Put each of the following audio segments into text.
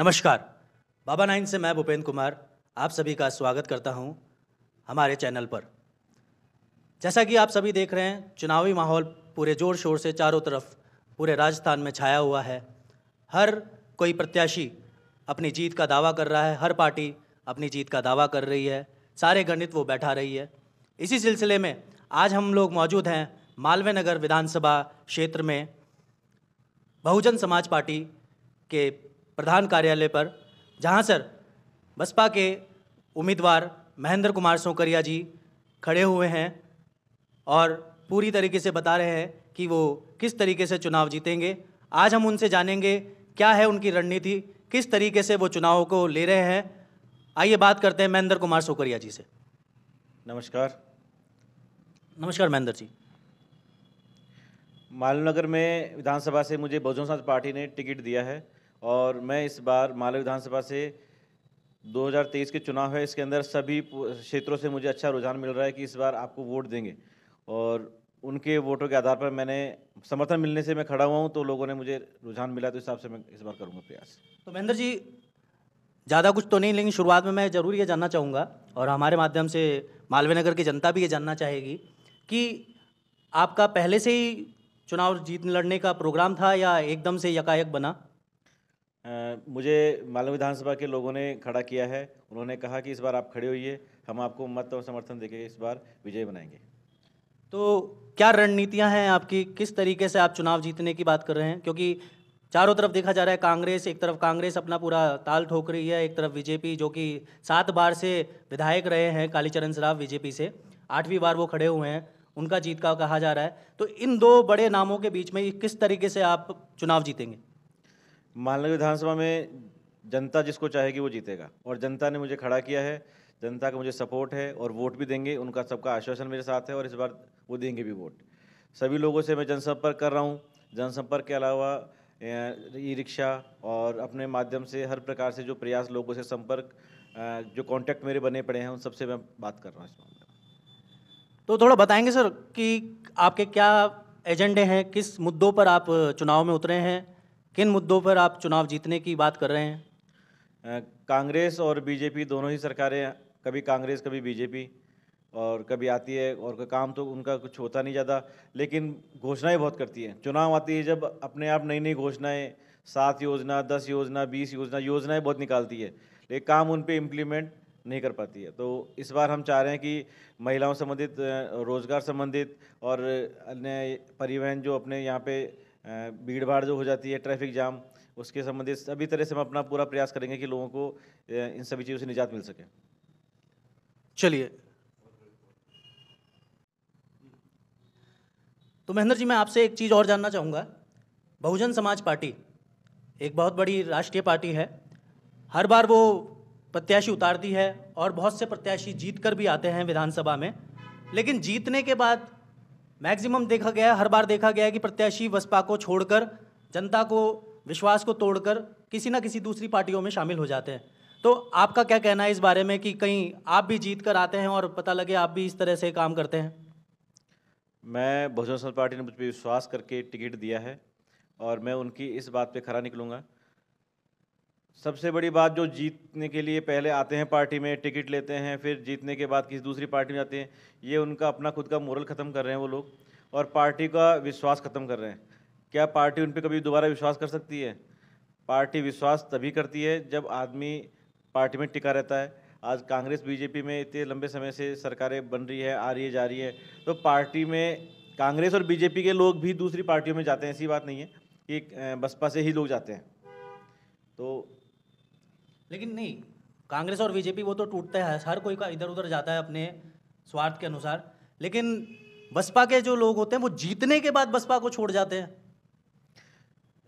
नमस्कार। बाबा 9 से मैं भूपेंद्र कुमार आप सभी का स्वागत करता हूं हमारे चैनल पर। जैसा कि आप सभी देख रहे हैं, चुनावी माहौल पूरे ज़ोर शोर से चारों तरफ पूरे राजस्थान में छाया हुआ है। हर कोई प्रत्याशी अपनी जीत का दावा कर रहा है, हर पार्टी अपनी जीत का दावा कर रही है, सारे गणित वो बैठा रही है। इसी सिलसिले में आज हम लोग मौजूद हैं मालवीय नगर विधानसभा क्षेत्र में बहुजन समाज पार्टी के प्रधान कार्यालय पर, जहां सर बसपा के उम्मीदवार महेंद्र कुमार सोकरिया जी खड़े हुए हैं और पूरी तरीके से बता रहे हैं कि वो किस तरीके से चुनाव जीतेंगे। आज हम उनसे जानेंगे क्या है उनकी रणनीति, किस तरीके से वो चुनाव को ले रहे हैं। आइए बात करते हैं महेंद्र कुमार सोकरिया जी से। नमस्कार। नमस्कार महेंद्र जी। मालवीय नगर में विधानसभा से मुझे बहुजन समाज पार्टी ने टिकट दिया है और मैं इस बार मालवीय विधानसभा से 2023 के चुनाव है, इसके अंदर सभी क्षेत्रों से मुझे अच्छा रुझान मिल रहा है कि इस बार आपको वोट देंगे और उनके वोटों के आधार पर मैंने समर्थन मिलने से मैं खड़ा हुआ हूं, तो लोगों ने मुझे रुझान मिला, तो इस हिसाब से मैं इस बार करूंगा प्रयास। तो महेंद्र जी, ज़्यादा कुछ तो नहीं, लेकिन शुरुआत में मैं ज़रूर ये जानना चाहूँगा और हमारे माध्यम से मालवीय नगर की जनता भी ये जानना चाहेगी कि आपका पहले से ही चुनाव जीत लड़ने का प्रोग्राम था या एकदम से यकायक बना? मुझे मालवीय विधानसभा के लोगों ने खड़ा किया है। उन्होंने कहा कि इस बार आप खड़े होइए, हम आपको मत और समर्थन देके इस बार विजय बनाएंगे। तो क्या रणनीतियां हैं आपकी, किस तरीके से आप चुनाव जीतने की बात कर रहे हैं? क्योंकि चारों तरफ देखा जा रहा है कांग्रेस, एक तरफ कांग्रेस अपना पूरा ताल ठोक रही है, एक तरफ बीजेपी जो कि 7 बार से विधायक रहे हैं, कालीचरण सराफ बीजेपी से 8वीं बार वो खड़े हुए हैं, उनका जीत का कहा जा रहा है। तो इन दो बड़े नामों के बीच में किस तरीके से आप चुनाव जीतेंगे? मालवीय विधानसभा में जनता जिसको चाहेगी वो जीतेगा और जनता ने मुझे खड़ा किया है, जनता का मुझे सपोर्ट है और वोट भी देंगे। उनका सबका आश्वासन मेरे साथ है और इस बार वो देंगे भी वोट। सभी लोगों से मैं जनसंपर्क कर रहा हूँ। जनसंपर्क के अलावा ई रिक्शा और अपने माध्यम से हर प्रकार से जो प्रयास, लोगों से संपर्क, जो कॉन्टैक्ट मेरे बने पड़े हैं, उन सबसे मैं बात कर रहा हूँ इस मामले में। तो थोड़ा बताएंगे सर कि आपके क्या एजेंडे हैं, किस मुद्दों पर आप चुनाव में उतरे हैं, किन मुद्दों पर आप चुनाव जीतने की बात कर रहे हैं? कांग्रेस और बीजेपी दोनों ही सरकारें, कभी कांग्रेस कभी बीजेपी, और कभी आती है और काम तो उनका कुछ होता नहीं ज़्यादा, लेकिन घोषणाएं बहुत करती है। चुनाव आती है जब अपने आप नई नई घोषणाएं, 7 योजना, 10 योजना, 20 योजनाएं बहुत निकालती है, लेकिन काम उन पे इम्प्लीमेंट नहीं कर पाती है। तो इस बार हम चाह रहे हैं कि महिलाओं संबंधित, रोजगार संबंधित और अन्य परिवहन, जो अपने यहाँ पे भीड़ भाड़ जो हो जाती है, ट्रैफिक जाम, उसके संबंधित सभी तरह से हम अपना पूरा प्रयास करेंगे कि लोगों को इन सभी चीज़ों से निजात मिल सके। चलिए, तो महेंद्र जी, मैं आपसे एक चीज़ और जानना चाहूँगा। बहुजन समाज पार्टी एक बहुत बड़ी राष्ट्रीय पार्टी है, हर बार वो प्रत्याशी उतारती है और बहुत से प्रत्याशी जीत कर भी आते हैं विधानसभा में, लेकिन जीतने के बाद मैक्सिमम देखा गया है, हर बार देखा गया है कि प्रत्याशी बसपा को छोड़कर, जनता को विश्वास को तोड़कर किसी ना किसी दूसरी पार्टियों में शामिल हो जाते हैं। तो आपका क्या कहना है इस बारे में कि कहीं आप भी जीत कर आते हैं और पता लगे आप भी इस तरह से काम करते हैं? मैं बहुजन समाज पार्टी ने मुझ पर विश्वास करके टिकट दिया है और मैं उनकी इस बात पे खरा निकलूँगा। सबसे बड़ी बात, जो जीतने के लिए पहले आते हैं पार्टी में, टिकट लेते हैं, फिर जीतने के बाद किसी दूसरी पार्टी में जाते हैं, ये उनका अपना खुद का मोरल ख़त्म कर रहे हैं वो लोग और पार्टी का विश्वास ख़त्म कर रहे हैं। क्या पार्टी उन पर कभी दोबारा विश्वास कर सकती है? पार्टी विश्वास तभी करती है जब आदमी पार्टी में टिका रहता है। आज कांग्रेस बीजेपी में इतने लंबे समय से सरकारें बन रही है, आ रही है, जा रही है, तो पार्टी में कांग्रेस और बीजेपी के लोग भी दूसरी पार्टियों में जाते हैं। ऐसी बात नहीं है कि बसपा से ही लोग जाते हैं। तो लेकिन नहीं, कांग्रेस और बीजेपी वो तो टूटते हैं, हर कोई का इधर उधर जाता है अपने स्वार्थ के अनुसार, लेकिन बसपा के जो लोग होते हैं वो जीतने के बाद बसपा को छोड़ जाते हैं।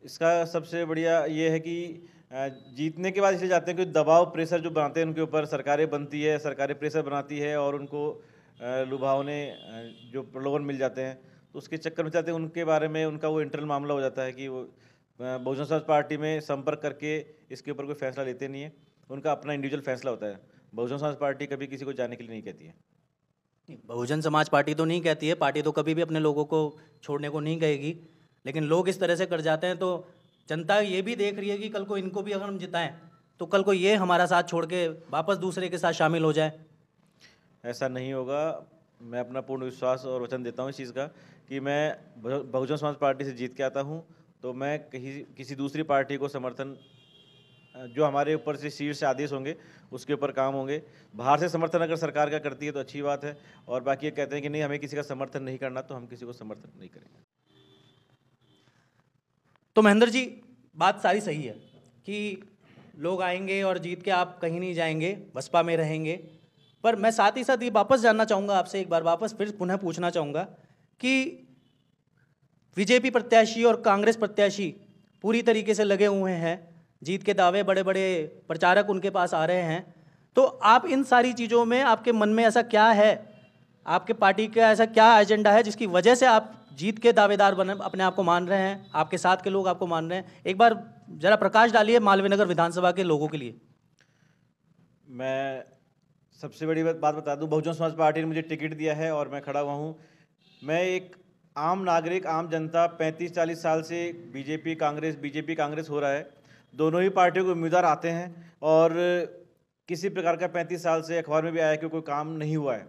इसका सबसे बढ़िया ये है कि जीतने के बाद इसलिए जाते हैं कि दबाव, प्रेशर जो बनाते हैं उनके ऊपर, सरकारें बनती है, सरकारें प्रेशर बनाती है और उनको लुभावने जो प्रलोभन मिल जाते हैं, तो उसके चक्कर में जाते हैं। उनके बारे में उनका वो इंटरनल मामला हो जाता है कि वो बहुजन समाज पार्टी में संपर्क करके इसके ऊपर कोई फैसला लेते नहीं है, उनका अपना इंडिविजुअल फैसला होता है। बहुजन समाज पार्टी कभी किसी को जाने के लिए नहीं कहती है। बहुजन समाज पार्टी तो नहीं कहती है, पार्टी तो कभी भी अपने लोगों को छोड़ने को नहीं कहेगी, लेकिन लोग इस तरह से कर जाते हैं। तो जनता ये भी देख रही है कि कल को इनको भी अगर हम जिताएं तो कल को ये हमारा साथ छोड़ के वापस दूसरे के साथ शामिल हो जाए? ऐसा नहीं होगा। मैं अपना पूर्ण विश्वास और वचन देता हूँ इस चीज़ का कि मैं बहुजन समाज पार्टी से जीत के आता हूँ तो मैं किसी दूसरी पार्टी को समर्थन, जो हमारे ऊपर से शीर्ष आदेश होंगे उसके ऊपर काम होंगे। बाहर से समर्थन अगर सरकार का करती है तो अच्छी बात है, और बाकी ये कहते हैं कि नहीं हमें किसी का समर्थन नहीं करना, तो हम किसी को समर्थन नहीं करेंगे। तो महेंद्र जी, बात सारी सही है कि लोग आएंगे और जीत के आप कहीं नहीं जाएंगे, बसपा में रहेंगे। पर मैं साथ ही साथ ये वापस जानना चाहूँगा आपसे, एक बार वापस फिर पुनः पूछना चाहूँगा कि बीजेपी प्रत्याशी और कांग्रेस प्रत्याशी पूरी तरीके से लगे हुए हैं, जीत के दावे, बड़े बड़े प्रचारक उनके पास आ रहे हैं, तो आप इन सारी चीज़ों में आपके मन में ऐसा क्या है, आपके पार्टी का ऐसा क्या एजेंडा है जिसकी वजह से आप जीत के दावेदार बने अपने आप को मान रहे हैं, आपके साथ के लोग आपको मान रहे हैं? एक बार जरा प्रकाश डालिए मालवीय नगर विधानसभा के लोगों के लिए। मैं सबसे बड़ी बात बता दूं, बहुजन समाज पार्टी ने मुझे टिकट दिया है और मैं खड़ा हुआ हूं। मैं एक आम नागरिक, आम जनता, 35-40 साल से बीजेपी कांग्रेस हो रहा है। दोनों ही पार्टियों के उम्मीदवार आते हैं और किसी प्रकार का 35 साल से अखबार में भी आया कि कोई काम नहीं हुआ है।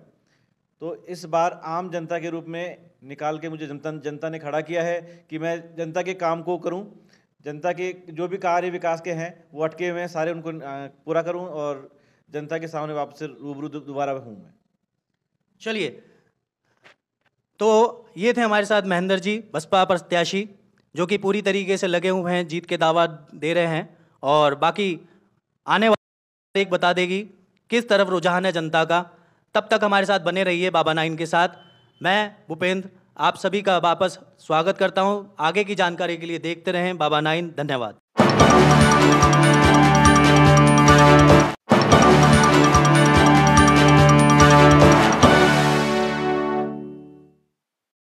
तो इस बार आम जनता के रूप में निकाल के मुझे जनता ने खड़ा किया है कि मैं जनता के काम को करूं, जनता के जो भी कार्य विकास के हैं वो अटके हुए हैं सारे उनको पूरा करूं और जनता के सामने वापस रूबरू दोबारा हूं मैं। चलिए, तो ये थे हमारे साथ महेंद्र जी, बसपा प्रत्याशी, जो कि पूरी तरीके से लगे हुए हैं, जीत के दावा दे रहे हैं, और बाकी आने वाला एक बता देगी किस तरफ रुझान है जनता का। तब तक हमारे साथ बने रहिए बाबा 9 के साथ। मैं भूपेंद्र आप सभी का वापस स्वागत करता हूं। आगे की जानकारी के लिए देखते रहें बाबा 9। धन्यवाद।